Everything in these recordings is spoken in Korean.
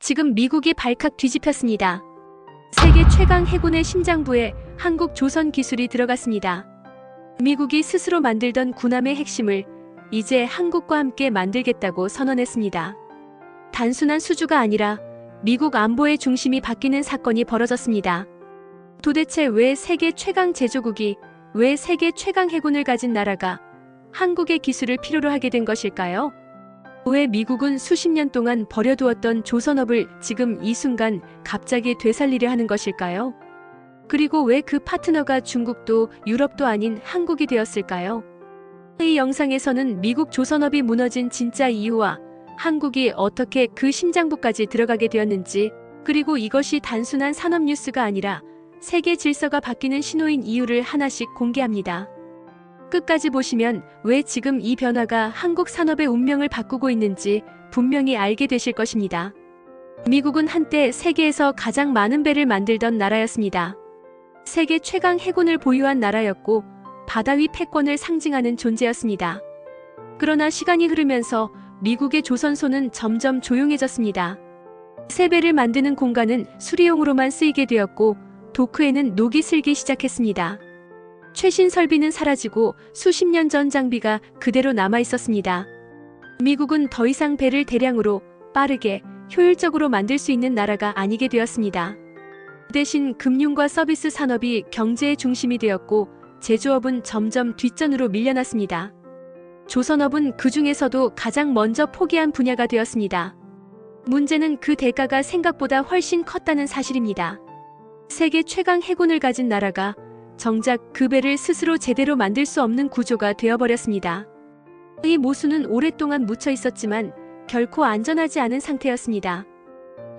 지금 미국이 발칵 뒤집혔습니다. 세계 최강 해군의 심장부에 한국 조선 기술이 들어갔습니다. 미국이 스스로 만들던 군함의 핵심을 이제 한국과 함께 만들겠다고 선언했습니다. 단순한 수주가 아니라 미국 안보의 중심이 바뀌는 사건이 벌어졌습니다. 도대체 왜 세계 최강 제조국이, 왜 세계 최강 해군을 가진 나라가 한국의 기술을 필요로 하게 된 것일까요? 왜 미국은 수십 년 동안 버려두었던 조선업을 지금 이 순간 갑자기 되살리려 하는 것일까요? 그리고 왜 그 파트너가 중국도 유럽도 아닌 한국이 되었을까요? 이 영상에서는 미국 조선업이 무너진 진짜 이유와 한국이 어떻게 그 심장부까지 들어가게 되었는지, 그리고 이것이 단순한 산업 뉴스가 아니라 세계 질서가 바뀌는 신호인 이유를 하나씩 공개합니다. 끝까지 보시면 왜 지금 이 변화가 한국 산업의 운명을 바꾸고 있는지 분명히 알게 되실 것입니다. 미국은 한때 세계에서 가장 많은 배를 만들던 나라였습니다. 세계 최강 해군을 보유한 나라였고 바다 위 패권을 상징하는 존재였습니다. 그러나 시간이 흐르면서 미국의 조선소는 점점 조용해졌습니다. 새 배를 만드는 공간은 수리용으로만 쓰이게 되었고 도크에는 녹이 슬기 시작했습니다. 최신 설비는 사라지고 수십 년 전 장비가 그대로 남아 있었습니다. 미국은 더 이상 배를 대량으로 빠르게 효율적으로 만들 수 있는 나라가 아니게 되었습니다. 대신 금융과 서비스 산업이 경제의 중심이 되었고 제조업은 점점 뒷전으로 밀려났습니다. 조선업은 그 중에서도 가장 먼저 포기한 분야가 되었습니다. 문제는 그 대가가 생각보다 훨씬 컸다는 사실입니다. 세계 최강 해군을 가진 나라가 정작 그 배를 스스로 제대로 만들 수 없는 구조가 되어버렸습니다. 이 모순은 오랫동안 묻혀 있었지만 결코 안전하지 않은 상태였습니다.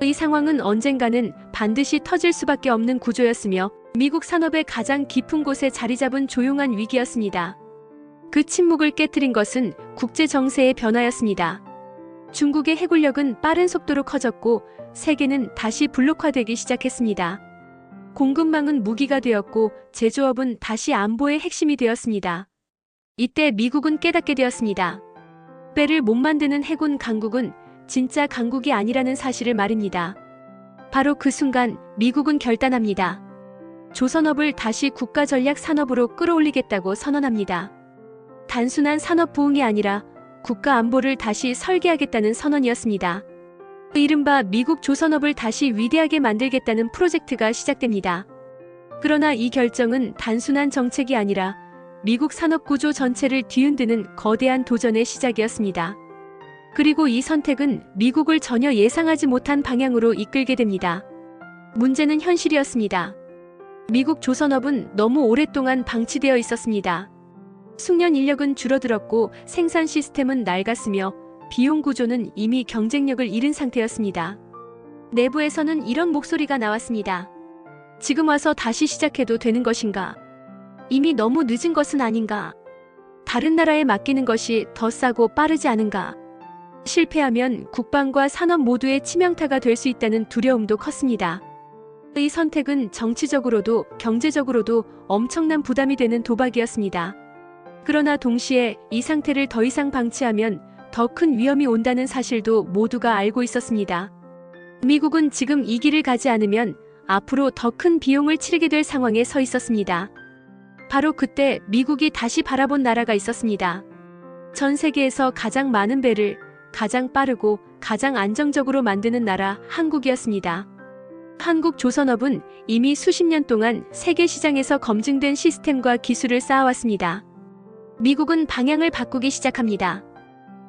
이 상황은 언젠가는 반드시 터질 수밖에 없는 구조였으며 미국 산업의 가장 깊은 곳에 자리 잡은 조용한 위기였습니다. 그 침묵을 깨트린 것은 국제 정세의 변화였습니다. 중국의 해군력은 빠른 속도로 커졌고 세계는 다시 블록화되기 시작했습니다. 공급망은 무기가 되었고 제조업은 다시 안보의 핵심이 되었습니다. 이때 미국은 깨닫게 되었습니다. 배를 못 만드는 해군 강국은 진짜 강국이 아니라는 사실을 말입니다. 바로 그 순간 미국은 결단합니다. 조선업을 다시 국가전략 산업으로 끌어올리겠다고 선언합니다. 단순한 산업 부흥이 아니라 국가 안보를 다시 설계하겠다는 선언이었습니다. 이른바 미국 조선업을 다시 위대하게 만들겠다는 프로젝트가 시작됩니다. 그러나 이 결정은 단순한 정책이 아니라 미국 산업 구조 전체를 뒤흔드는 거대한 도전의 시작이었습니다. 그리고 이 선택은 미국을 전혀 예상하지 못한 방향으로 이끌게 됩니다. 문제는 현실이었습니다. 미국 조선업은 너무 오랫동안 방치되어 있었습니다. 숙련 인력은 줄어들었고 생산 시스템은 낡았으며 비용 구조는 이미 경쟁력을 잃은 상태였습니다. 내부에서는 이런 목소리가 나왔습니다. 지금 와서 다시 시작해도 되는 것인가? 이미 너무 늦은 것은 아닌가? 다른 나라에 맡기는 것이 더 싸고 빠르지 않은가? 실패하면 국방과 산업 모두의 치명타가 될 수 있다는 두려움도 컸습니다. 이 선택은 정치적으로도 경제적으로도 엄청난 부담이 되는 도박이었습니다. 그러나 동시에 이 상태를 더 이상 방치하면 더 큰 위험이 온다는 사실도 모두가 알고 있었습니다. 미국은 지금 이 길을 가지 않으면 앞으로 더 큰 비용을 치르게 될 상황에 서 있었습니다. 바로 그때 미국이 다시 바라본 나라가 있었습니다. 전 세계에서 가장 많은 배를 가장 빠르고 가장 안정적으로 만드는 나라 한국이었습니다. 한국 조선업은 이미 수십 년 동안 세계 시장에서 검증된 시스템과 기술을 쌓아왔습니다. 미국은 방향을 바꾸기 시작합니다.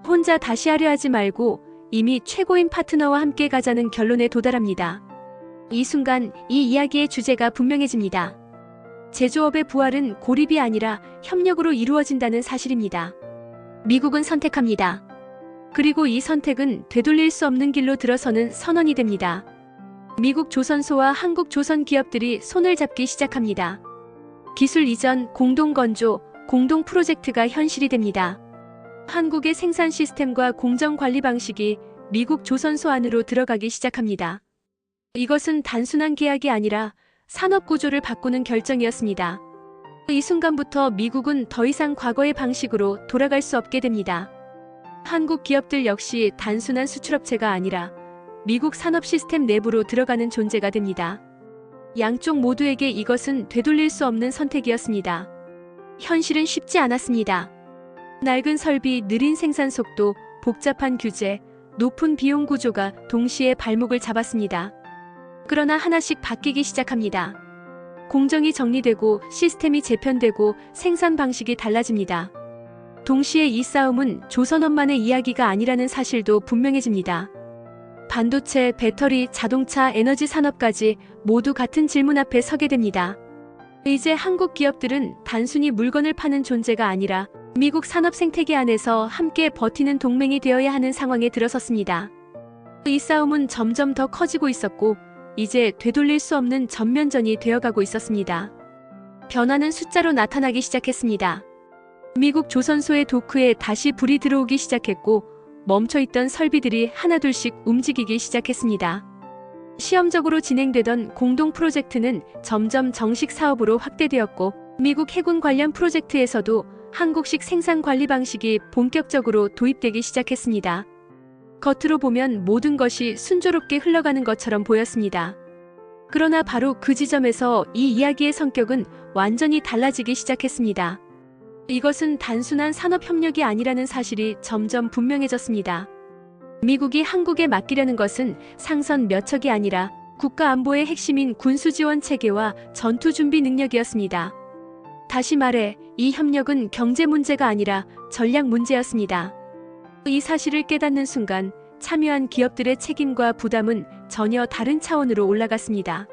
혼자 다시 하려 하지 말고 이미 최고인 파트너와 함께 가자는 결론에 도달합니다. 이 순간 이 이야기의 주제가 분명해집니다. 제조업의 부활은 고립이 아니라 협력으로 이루어진다는 사실입니다. 미국은 선택합니다. 그리고 이 선택은 되돌릴 수 없는 길로 들어서는 선언이 됩니다. 미국 조선소와 한국 조선 기업들이 손을 잡기 시작합니다. 기술 이전, 공동 건조, 공동 프로젝트가 현실이 됩니다. 한국의 생산 시스템과 공정 관리 방식이 미국 조선소 안으로 들어가기 시작합니다. 이것은 단순한 계약이 아니라 산업 구조를 바꾸는 결정이었습니다. 이 순간부터 미국은 더 이상 과거의 방식으로 돌아갈 수 없게 됩니다. 한국 기업들 역시 단순한 수출업체가 아니라 미국 산업 시스템 내부로 들어가는 존재가 됩니다. 양쪽 모두에게 이것은 되돌릴 수 없는 선택이었습니다. 현실은 쉽지 않았습니다. 낡은 설비, 느린 생산 속도, 복잡한 규제, 높은 비용 구조가 동시에 발목을 잡았습니다. 그러나 하나씩 바뀌기 시작합니다. 공정이 정리되고 시스템이 재편되고 생산 방식이 달라집니다. 동시에 이 싸움은 조선업만의 이야기가 아니라는 사실도 분명해집니다. 반도체, 배터리, 자동차, 에너지 산업까지 모두 같은 질문 앞에 서게 됩니다. 이제 한국 기업들은 단순히 물건을 파는 존재가 아니라 미국 산업 생태계 안에서 함께 버티는 동맹이 되어야 하는 상황에 들어섰습니다. 이 싸움은 점점 더 커지고 있었고 이제 되돌릴 수 없는 전면전이 되어가고 있었습니다. 변화는 숫자로 나타나기 시작했습니다. 미국 조선소의 도크에 다시 불이 들어오기 시작했고 멈춰있던 설비들이 하나둘씩 움직이기 시작했습니다. 시험적으로 진행되던 공동 프로젝트는 점점 정식 사업으로 확대되었고 미국 해군 관련 프로젝트에서도 한국식 생산 관리 방식이 본격적으로 도입되기 시작했습니다. 겉으로 보면 모든 것이 순조롭게 흘러가는 것처럼 보였습니다. 그러나 바로 그 지점에서 이 이야기의 성격은 완전히 달라지기 시작했습니다. 이것은 단순한 산업협력이 아니라는 사실이 점점 분명해졌습니다. 미국이 한국에 맡기려는 것은 상선 몇 척이 아니라 국가 안보의 핵심인 군수지원 체계와 전투준비 능력이었습니다. 다시 말해 이 협력은 경제 문제가 아니라 전략 문제였습니다. 이 사실을 깨닫는 순간 참여한 기업들의 책임과 부담은 전혀 다른 차원으로 올라갔습니다.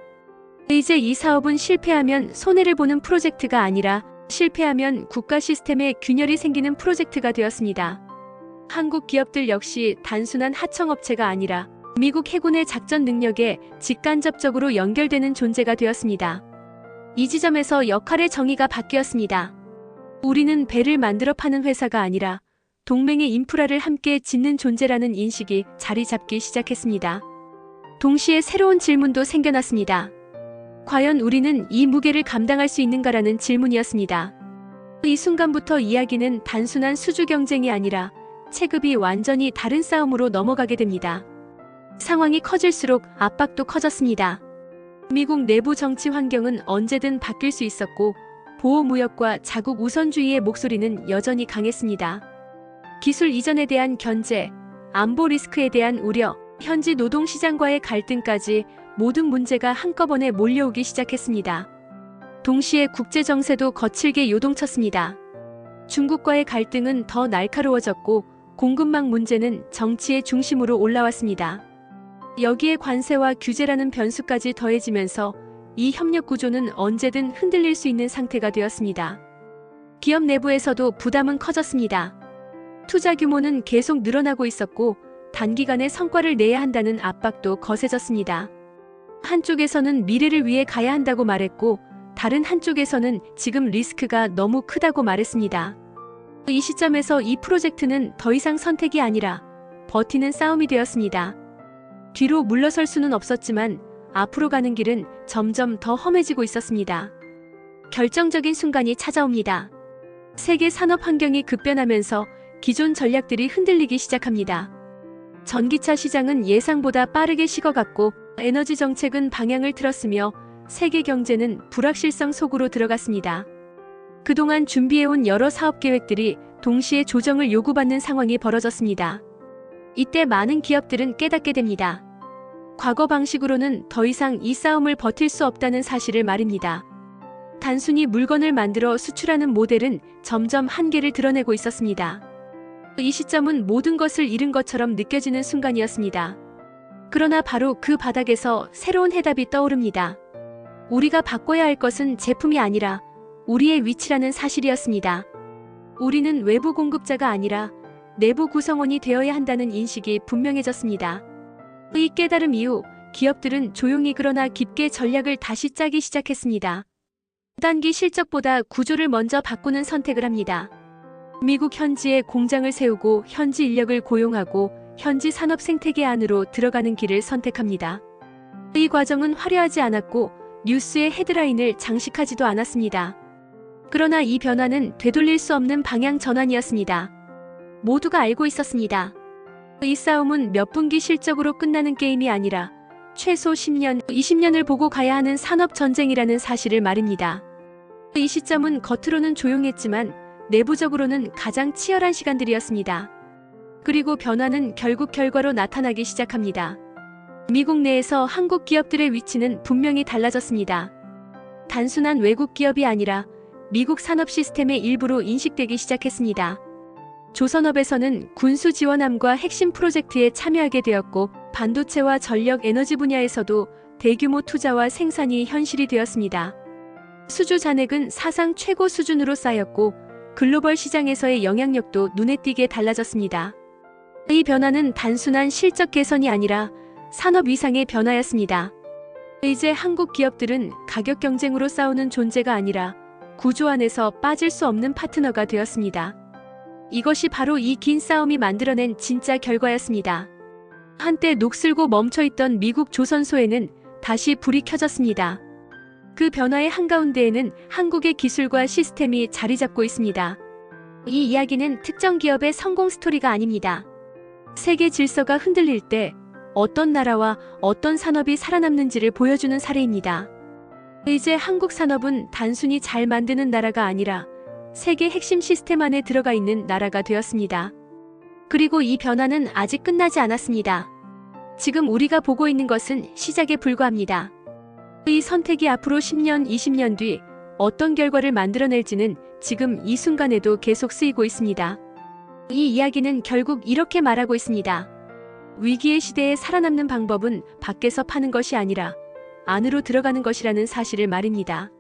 이제 이 사업은 실패하면 손해를 보는 프로젝트가 아니라 실패하면 국가 시스템에 균열이 생기는 프로젝트가 되었습니다. 한국 기업들 역시 단순한 하청업체가 아니라 미국 해군의 작전 능력에 직간접적으로 연결되는 존재가 되었습니다. 이 지점에서 역할의 정의가 바뀌었습니다. 우리는 배를 만들어 파는 회사가 아니라 동맹의 인프라를 함께 짓는 존재라는 인식이 자리 잡기 시작했습니다. 동시에 새로운 질문도 생겨났습니다. 과연 우리는 이 무게를 감당할 수 있는가라는 질문이었습니다. 이 순간부터 이야기는 단순한 수주 경쟁이 아니라 체급이 완전히 다른 싸움으로 넘어가게 됩니다. 상황이 커질수록 압박도 커졌습니다. 미국 내부 정치 환경은 언제든 바뀔 수 있었고 보호무역과 자국 우선주의의 목소리는 여전히 강했습니다. 기술 이전에 대한 견제, 안보 리스크에 대한 우려, 현지 노동시장과의 갈등까지 모든 문제가 한꺼번에 몰려오기 시작했습니다. 동시에 국제정세도 거칠게 요동쳤습니다. 중국과의 갈등은 더 날카로워졌고 공급망 문제는 정치의 중심으로 올라왔습니다. 여기에 관세와 규제라는 변수까지 더해지면서 이 협력 구조는 언제든 흔들릴 수 있는 상태가 되었습니다. 기업 내부에서도 부담은 커졌습니다. 투자 규모는 계속 늘어나고 있었고 단기간에 성과를 내야 한다는 압박도 거세졌습니다. 한쪽에서는 미래를 위해 가야 한다고 말했고 다른 한쪽에서는 지금 리스크가 너무 크다고 말했습니다. 이 시점에서 이 프로젝트는 더 이상 선택이 아니라 버티는 싸움이 되었습니다. 뒤로 물러설 수는 없었지만 앞으로 가는 길은 점점 더 험해지고 있었습니다. 결정적인 순간이 찾아옵니다. 세계 산업 환경이 급변하면서 기존 전략들이 흔들리기 시작합니다. 전기차 시장은 예상보다 빠르게 식어갔고 에너지 정책은 방향을 틀었으며 세계 경제는 불확실성 속으로 들어갔습니다. 그동안 준비해온 여러 사업 계획들이 동시에 조정을 요구받는 상황이 벌어졌습니다. 이때 많은 기업들은 깨닫게 됩니다. 과거 방식으로는 더 이상 이 싸움을 버틸 수 없다는 사실을 말입니다. 단순히 물건을 만들어 수출하는 모델은 점점 한계를 드러내고 있었습니다. 이 시점은 모든 것을 잃은 것처럼 느껴지는 순간이었습니다. 그러나 바로 그 바닥에서 새로운 해답이 떠오릅니다. 우리가 바꿔야 할 것은 제품이 아니라 우리의 위치라는 사실이었습니다. 우리는 외부 공급자가 아니라 내부 구성원이 되어야 한다는 인식이 분명해졌습니다. 이 깨달음 이후 기업들은 조용히 그러나 깊게 전략을 다시 짜기 시작했습니다. 단기 실적보다 구조를 먼저 바꾸는 선택을 합니다. 미국 현지에 공장을 세우고 현지 인력을 고용하고 현지 산업 생태계 안으로 들어가는 길을 선택합니다. 이 과정은 화려하지 않았고 뉴스의 헤드라인을 장식하지도 않았습니다. 그러나 이 변화는 되돌릴 수 없는 방향 전환이었습니다. 모두가 알고 있었습니다. 이 싸움은 몇 분기 실적으로 끝나는 게임이 아니라 최소 10년, 20년을 보고 가야 하는 산업 전쟁이라는 사실을 말입니다. 이 시점은 겉으로는 조용했지만 내부적으로는 가장 치열한 시간들이었습니다. 그리고 변화는 결국 결과로 나타나기 시작합니다. 미국 내에서 한국 기업들의 위치는 분명히 달라졌습니다. 단순한 외국 기업이 아니라 미국 산업 시스템의 일부로 인식되기 시작했습니다. 조선업에서는 군수 지원함과 핵심 프로젝트에 참여하게 되었고, 반도체와 전력 에너지 분야에서도 대규모 투자와 생산이 현실이 되었습니다. 수주 잔액은 사상 최고 수준으로 쌓였고, 글로벌 시장에서의 영향력도 눈에 띄게 달라졌습니다. 이 변화는 단순한 실적 개선이 아니라 산업 위상의 변화였습니다. 이제 한국 기업들은 가격 경쟁으로 싸우는 존재가 아니라 구조 안에서 빠질 수 없는 파트너가 되었습니다. 이것이 바로 이 긴 싸움이 만들어낸 진짜 결과였습니다. 한때 녹슬고 멈춰있던 미국 조선소에는 다시 불이 켜졌습니다. 그 변화의 한가운데에는 한국의 기술과 시스템이 자리 잡고 있습니다. 이 이야기는 특정 기업의 성공 스토리가 아닙니다. 세계 질서가 흔들릴 때 어떤 나라와 어떤 산업이 살아남는지를 보여주는 사례입니다. 이제 한국 산업은 단순히 잘 만드는 나라가 아니라 세계 핵심 시스템 안에 들어가 있는 나라가 되었습니다. 그리고 이 변화는 아직 끝나지 않았습니다. 지금 우리가 보고 있는 것은 시작에 불과합니다. 이 선택이 앞으로 10년, 20년 뒤 어떤 결과를 만들어낼지는 지금 이 순간에도 계속 쓰이고 있습니다. 이 이야기는 결국 이렇게 말하고 있습니다. 위기의 시대에 살아남는 방법은 밖에서 파는 것이 아니라 안으로 들어가는 것이라는 사실을 말입니다.